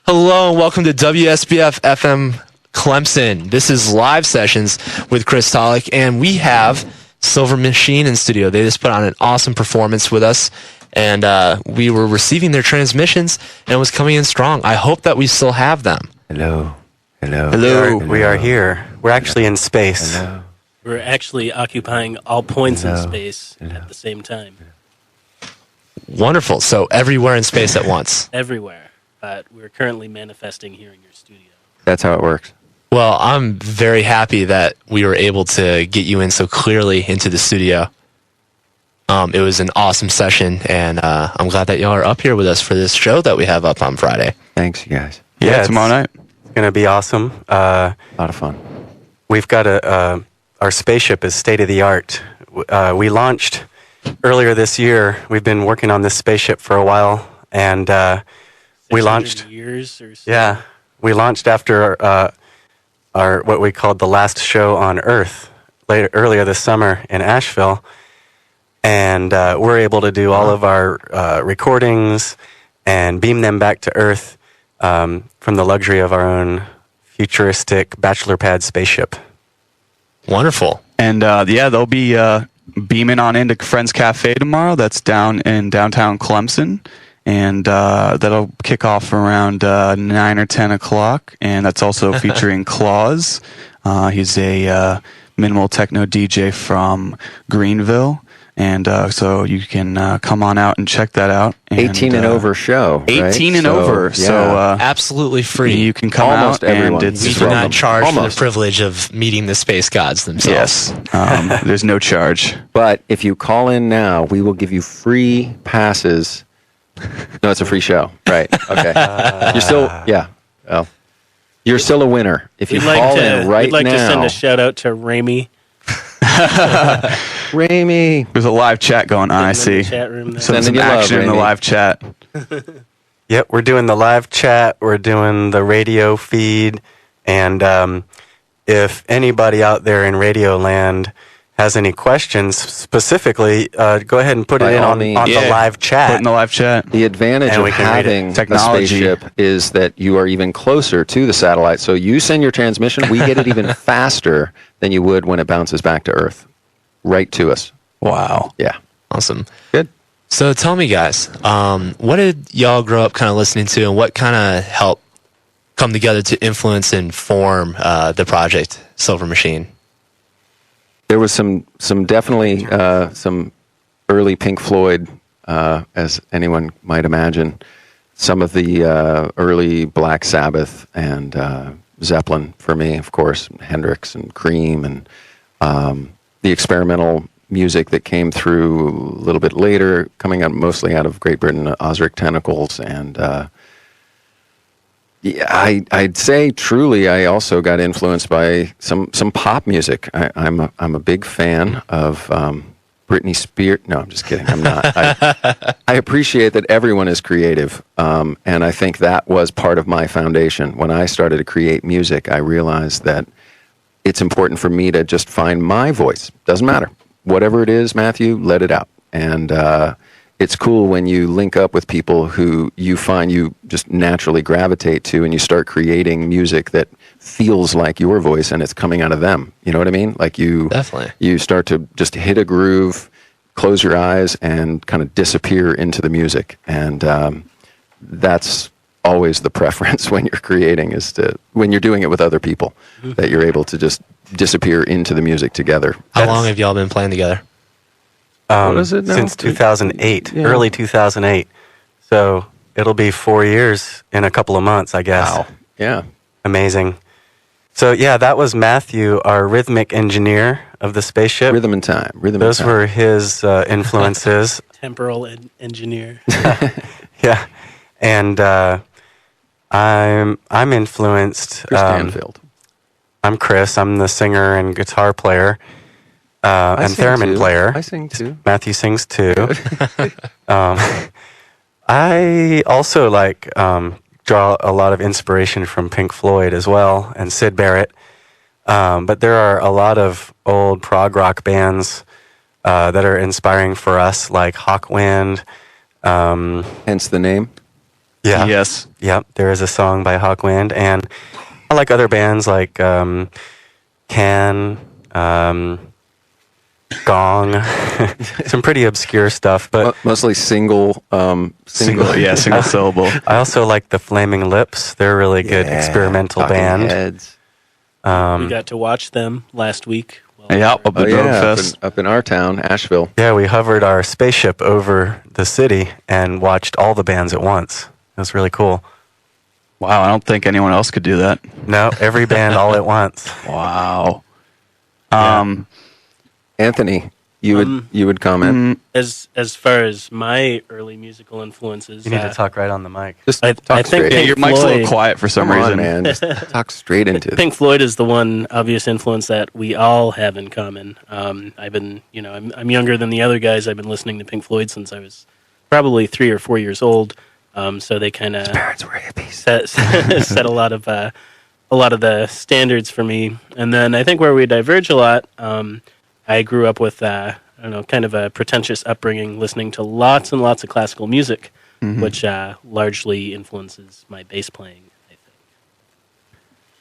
Hello and welcome to WSBF-FM Clemson. This is live sessions with Chris Tollack, and we have Silver Machine in studio. They just put on an awesome performance with us, and we were receiving their transmissions, and it was coming in strong. I hope that we still have them. Hello. We are here. We're actually in space. Hello. We're actually occupying all points in space at the same time. Wonderful. So everywhere in space at once. Everywhere. But we're currently manifesting here in your studio. That's how it works. Well, I'm very happy that we were able to get you in so clearly into the studio. It was an awesome session, and I'm glad that y'all are up here with us for this show that we have up on Friday. Thanks, you guys. Yeah, tomorrow night. It's going to be awesome. A lot of fun. We've got our spaceship is state-of-the-art. We launched earlier this year. We've been working on this spaceship for a while, and we launched. Years or so. Yeah, we launched after our what we called the last show on Earth earlier this summer in Asheville, and we're able to do all of our recordings and beam them back to Earth from the luxury of our own futuristic bachelor pad spaceship. Wonderful. And they'll be beaming on into Friends Cafe tomorrow. That's down in downtown Clemson. And that'll kick off around 9 or 10 o'clock. And that's also featuring Claus. He's a minimal techno DJ from Greenville. And so you can come on out and check that out. And, 18 and over show. 18 right? and over. Yeah. So absolutely free. you can come Almost out everyone. and We it's do not charge for the Almost. privilege of meeting the space gods themselves. Yes. There's no charge. But if you call in now, we will give you free passes. No, it's a free show. Right. Okay. You're still, well, you're still a winner. If you call in right we'd like now. to send a shout out to Ramy. Ramy. There's a live chat going on, I in the see. chat room there. Some Sending you love, action in the Ramy. live chat. Yep, we're doing the live chat. We're doing the radio feed. And if anybody out there in Radio Land has any questions specifically, go ahead and put By it in all on means. the live Put chat. in the live chat. The advantage And of we can read it. having the Technology. spaceship is that you are even closer to the satellite. So you send your transmission, we get it even faster than you would when it bounces back to Earth. Right to us. Wow. Yeah. Awesome. Good. So tell me, guys, what did y'all grow up kind of listening to, and what kind of helped come together to influence and form the project Silver Machine? There was some definitely some early Pink Floyd, as anyone might imagine. Some of the early Black Sabbath and Zeppelin for me, of course, Hendrix and Cream, and the experimental music that came through a little bit later, coming out mostly out of Great Britain, Ozric Tentacles, and I'd say truly I also got influenced by some pop music. I'm a big fan of Britney Spears. No, I'm just kidding. I'm not. I appreciate that everyone is creative, and I think that was part of my foundation. When I started to create music, I realized that it's important for me to just find my voice. Doesn't matter. Whatever it is, Matthew, let it out. And it's cool when you link up with people who you find you just naturally gravitate to, and you start creating music that feels like your voice and it's coming out of them. You know what I mean? Like Definitely. you start to just hit a groove, close your eyes, and kind of disappear into the music. And that's always the preference when you're creating, is to, when you're doing it with other people, that you're able to just disappear into the music together. How long have y'all been playing together? What is it now? Since 2008, Yeah. early 2008. So it'll be 4 years in a couple of months, I guess. Wow. Yeah. Amazing. So yeah, that was Matthew, our rhythmic engineer of the spaceship. Rhythm and time. Those were his influences. Temporal engineer. Yeah, and I'm influenced. Chris Stanfield. I'm Chris. I'm the singer and guitar player and sing theremin too. player. I sing too. Matthew sings too. I also draw a lot of inspiration from Pink Floyd as well, and Syd Barrett. But there are a lot of old prog rock bands that are inspiring for us, like Hawkwind. Hence the name. Yeah. Yes. Yep. There is a song by Hawkwind, and I like other bands like Can, Gong, some pretty obscure stuff, but Mostly single syllable. I also like the Flaming Lips. They're a really good experimental Talking band. Heads. We got to watch them last week. Yeah, up at Rogue Fest. Up in our town, Asheville. Yeah, we hovered our spaceship over the city and watched all the bands at once. It was really cool. Wow, I don't think anyone else could do that. No, every band all at once. Wow. Anthony, you would comment. As far as my early musical influences, You need to talk right on the mic. Just I talk think straight. Yeah, Pink your mic's a little Floyd. quiet for some Come on, reason. man. Just talk straight into it. Pink Floyd is the one obvious influence that we all have in common. I've been, I'm younger than the other guys. I've been listening to Pink Floyd since I was probably 3 or 4 years old. So they kind of Parents were hippies. set a lot of the standards for me. And then I think where we diverge a lot, I grew up with kind of a pretentious upbringing, listening to lots and lots of classical music, which largely influences my bass playing, I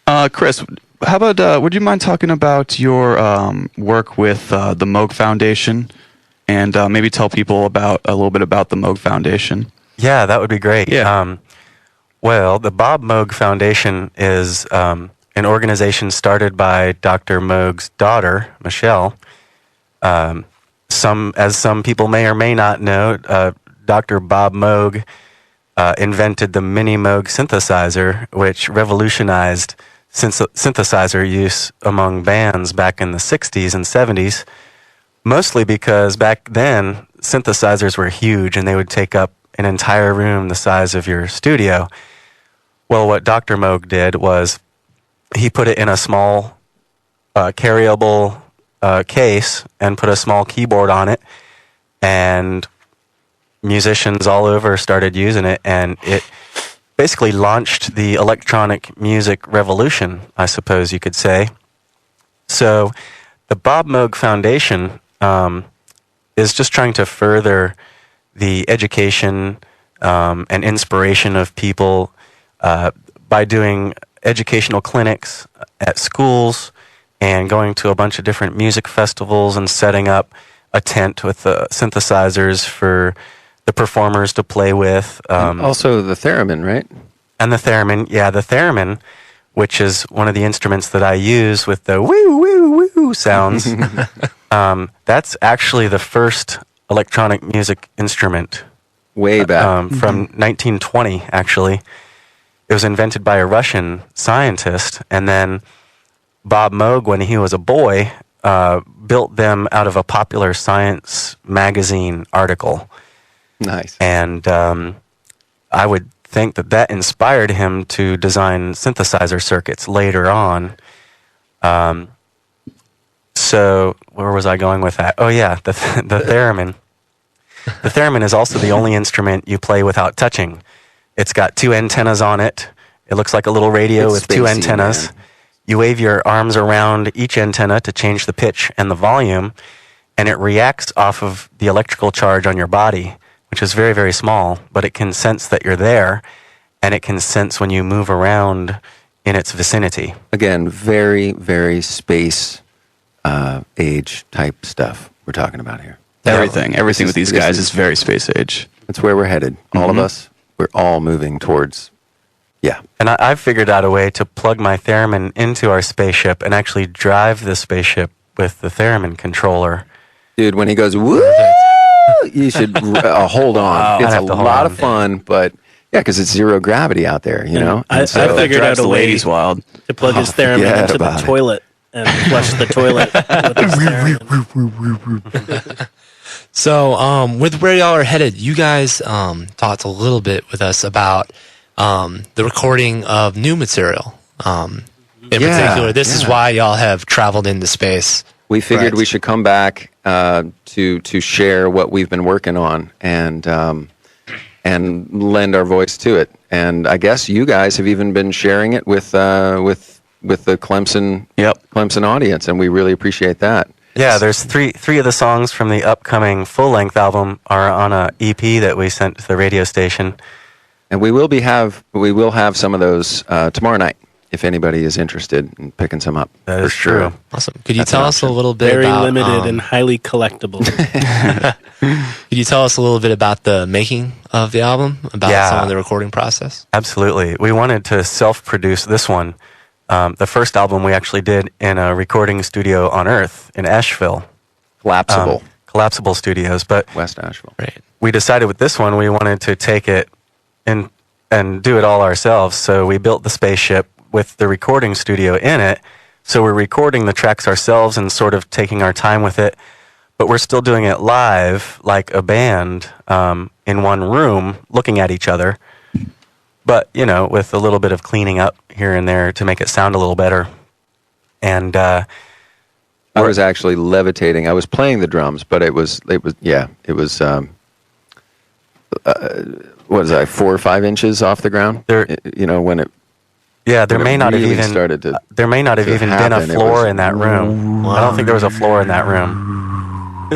think. Chris, how about, would you mind talking about your work with the Moog Foundation and maybe tell people a little bit about the Moog Foundation? Yeah, that would be great. Yeah. Well, the Bob Moog Foundation is an organization started by Dr. Moog's daughter, Michelle. Some people may or may not know, Dr. Bob Moog invented the Mini Moog synthesizer, which revolutionized synthesizer use among bands back in the 60s and 70s, mostly because back then synthesizers were huge and they would take up an entire room the size of your studio. Well, what Dr. Moog did was he put it in a small carryable case and put a small keyboard on it, and musicians all over started using it, and it basically launched the electronic music revolution, I suppose you could say. So the Bob Moog Foundation is just trying to further the education and inspiration of people by doing educational clinics at schools and going to a bunch of different music festivals and setting up a tent with the synthesizers for the performers to play with. Also the theremin, right? And the theremin, the theremin, which is one of the instruments that I use with the woo, woo, woo sounds. That's actually the first electronic music instrument. Way back. From 1920, actually. It was invented by a Russian scientist, and then Bob Moog, when he was a boy, built them out of a popular science magazine article. Nice. And I would think that inspired him to design synthesizer circuits later on. So where was I going with that? Oh yeah, the theremin. The theremin is also the only instrument you play without touching. It's got 2 antennas on it. It looks like a little radio It's with 2 spacey, antennas. man. You wave your arms around each antenna to change the pitch and the volume, and it reacts off of the electrical charge on your body, which is very, very small, but it can sense that you're there, and it can sense when you move around in its vicinity. Again, very, very space age type stuff we're talking about here. Everything This with these this guys is very space age. That's where we're headed. All of us, we're all moving towards, And I've figured out a way to plug my theremin into our spaceship and actually drive the spaceship with the theremin controller. Dude, when he goes, woo, you should hold on. Wow. It's I'd a have to hold lot on. of fun, but yeah, because it's zero gravity out there, you know? I And so- figured out Drives a the way ladies wild. to plug his theremin forget into the about it. toilet and flush the toilet with his theremin. So, with where y'all are headed, you guys talked a little bit with us about the recording of new material. In particular, this is why y'all have traveled into space. we figured Right. we should come back to share what we've been working on and lend our voice to it. And I guess you guys have even been sharing it with the Clemson audience, and we really appreciate that. Yeah, there's three of the songs from the upcoming full-length album are on a EP that we sent to the radio station. And we will have some of those tomorrow night if anybody is interested in picking some up. That for is sure. true. Awesome. Could you tell us a little bit Very about limited and highly collectible. Could you tell us a little bit about the making of the album, about some of the recording process? Absolutely. We wanted to self-produce this one. The first album we actually did in a recording studio on Earth in Asheville. Collapsible Studios. But West Asheville. Right. we decided with this one we wanted to take it and do it all ourselves. So we built the spaceship with the recording studio in it. So we're recording the tracks ourselves and sort of taking our time with it. But we're still doing it live like a band in one room looking at each other. But, you know, with a little bit of cleaning up here and there to make it sound a little better. And I was actually levitating. I was playing the drums, but it was what is that, 4 or 5 inches off the ground? When it there may not have really even started to there may not have even been a floor in that room. I don't think there was a floor in that room.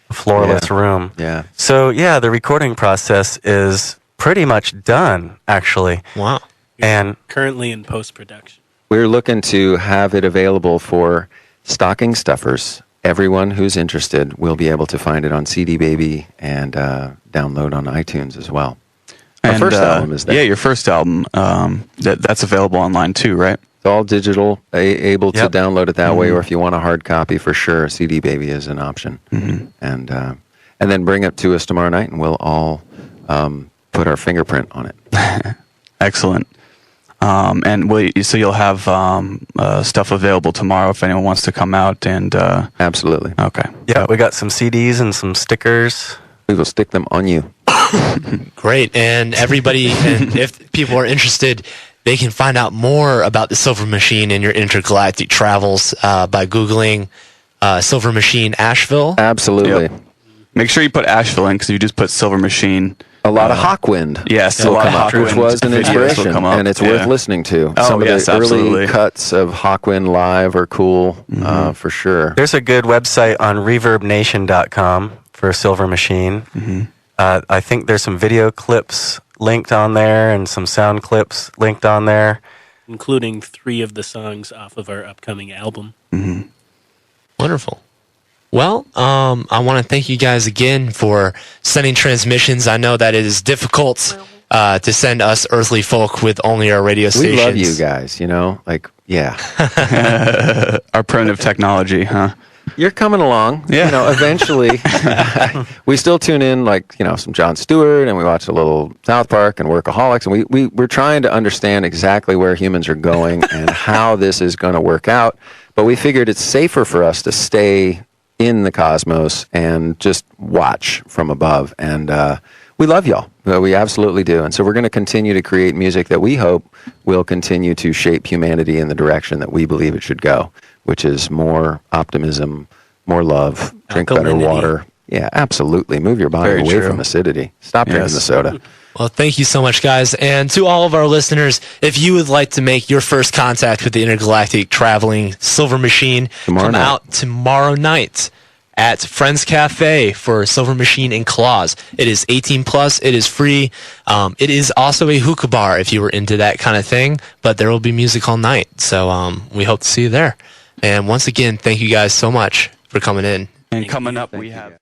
A floorless room. Yeah. So the recording process is pretty much done, actually. Wow. And Currently in post-production. We're looking to have it available for stocking stuffers. Everyone who's interested will be able to find it on CD Baby and download on iTunes as well. Our first album is there. Yeah, your first album. That's available online too, right? It's all digital, able to Yep. download it that way, or if you want a hard copy, for sure, CD Baby is an option. And then bring it to us tomorrow night, and we'll all put our fingerprint on it. Excellent. So you'll have stuff available tomorrow if anyone wants to come out and. Absolutely. Okay. yeah, we got some CDs and some stickers. We will stick them on you. Great. And everybody, and if people are interested, they can find out more about the Silver Machine and your intergalactic travels by Googling Silver Machine Asheville. Absolutely. Yep. Make sure you put Asheville in because you just put Silver Machine. A lot of Hawkwind. Yes, will a lot come of up, which Hawkwind was an videos will inspiration, come up, and it's yeah. worth listening to. Oh, Some of yes, the early absolutely. cuts of Hawkwind live are cool, for sure. There's a good website on ReverbNation.com for Silver Machine. I think there's some video clips linked on there and some sound clips linked on there. Including 3 of the songs off of our upcoming album. Wonderful. Well, I want to thank you guys again for sending transmissions. I know that it is difficult to send us earthly folk with only our radio stations. We love you guys, Our primitive technology, huh? You're coming along. Yeah. Eventually, we still tune in, some Jon Stewart, and we watch a little South Park and Workaholics, and we're trying to understand exactly where humans are going and how this is going to work out. But we figured it's safer for us to stay in the cosmos and just watch from above. And we love y'all. We absolutely do. And so we're going to continue to create music that we hope will continue to shape humanity in the direction that we believe it should go, which is more optimism, more love, drink better Alkalinity. water. Yeah, absolutely. Move your body Very away true. from acidity. Stop drinking the soda. Well, thank you so much, guys. And to all of our listeners, if you would like to make your first contact with the intergalactic traveling Silver Machine, come out tomorrow night at Friends Cafe for Silver Machine and Claws. It is 18 plus. It is free. It is also a hookah bar if you were into that kind of thing, but there will be music all night. So we hope to see you there. And once again, thank you guys so much for coming in. And coming up, we have.